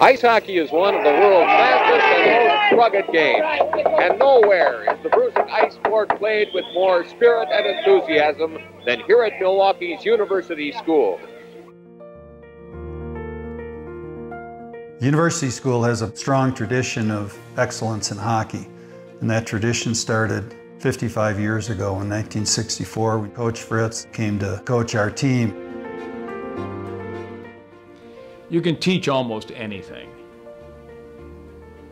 Ice hockey is one of the world's fastest and most rugged games, and nowhere is the bruising ice sport played with more spirit and enthusiasm than here at Milwaukee's University School. University School has a strong tradition of excellence in hockey, and that tradition started 55 years ago in 1964 when Coach Fritz came to coach our team. You can teach almost anything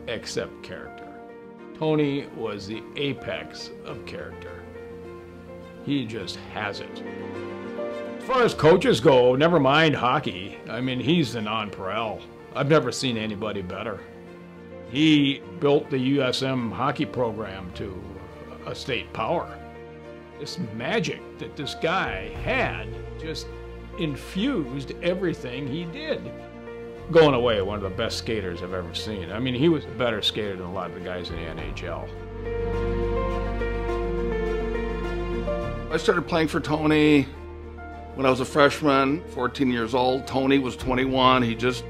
except character. Tony was the apex of character. He just has it. As far as coaches go, never mind hockey. I mean, he's the nonpareil. I've never seen anybody better. He built the USM hockey program to a state power. This magic that this guy had just infused everything he did. Going away, one of the best skaters I've ever seen. I mean, he was a better skater than a lot of the guys in the NHL. I started playing for Tony when I was a freshman, 14 years old. Tony was 21. He just,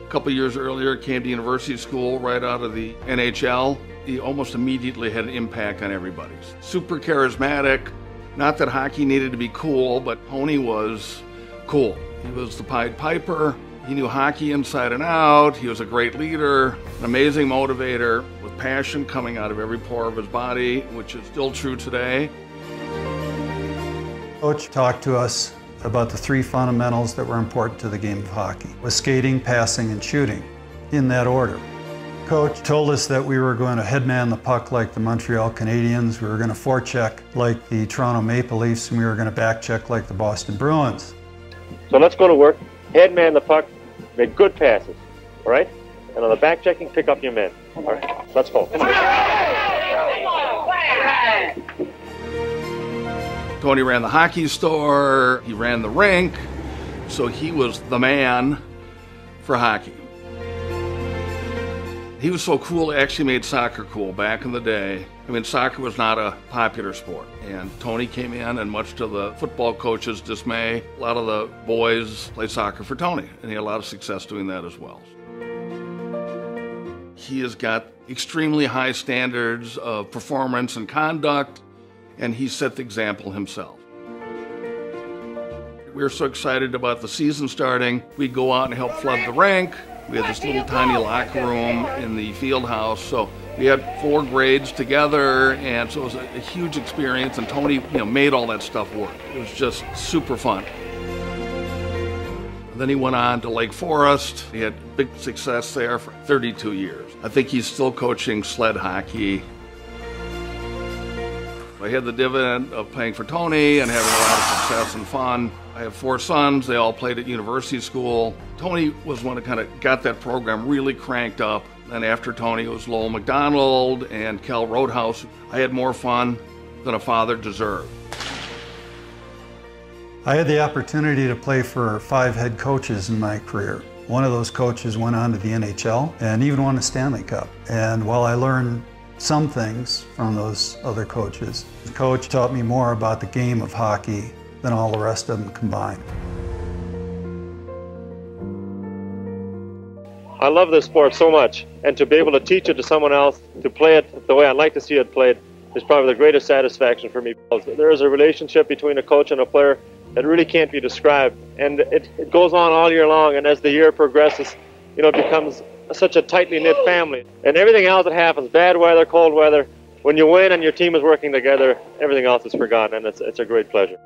a couple years earlier, came to University School right out of the NHL. He almost immediately had an impact on everybody. Super charismatic. Not that hockey needed to be cool, but Tony was cool. He was the Pied Piper. He knew hockey inside and out. He was a great leader, an amazing motivator, with passion coming out of every pore of his body, which is still true today. Coach talked to us about the three fundamentals that were important to the game of hockey, was skating, passing, and shooting, in that order. Coach told us that we were going to headman the puck like the Montreal Canadiens, we were going to forecheck like the Toronto Maple Leafs, and we were going to backcheck like the Boston Bruins. So let's go to work, headman the puck, make good passes, all right? And on the back checking, pick up your men. All right, let's go. Tony ran the hockey store, he ran the rink, so he was the man for hockey. He was so cool, he actually made soccer cool back in the day. I mean, soccer was not a popular sport, and Tony came in, and much to the football coach's dismay, a lot of the boys played soccer for Tony, and he had a lot of success doing that as well. He has got extremely high standards of performance and conduct, and he set the example himself. We were so excited about the season starting. We'd go out and help flood the rink. We had this little tiny locker room in the field house, so we had 4 grades together, and so it was a huge experience, and Tony, made all that stuff work. It was just super fun. And then he went on to Lake Forest. He had big success there for 32 years. I think he's still coaching sled hockey. I had the dividend of playing for Tony and having a lot of success and fun. I have 4 sons. They all played at University School. Tony was one that kind of got that program really cranked up. Then after Tony, it was Lowell McDonald and Cal Roadhouse. I had more fun than a father deserved. I had the opportunity to play for 5 head coaches in my career. One of those coaches went on to the NHL and even won a Stanley Cup. And while I learned some things from those other coaches, the coach taught me more about the game of hockey than all the rest of them combined. I love this sport so much, and to be able to teach it to someone else, to play it the way I'd like to see it played, is probably the greatest satisfaction for me. There is a relationship between a coach and a player that really can't be described, and it goes on all year long, and as the year progresses, it becomes such a tightly knit family. And everything else that happens, bad weather, cold weather, when you win and your team is working together, everything else is forgotten, and it's a great pleasure.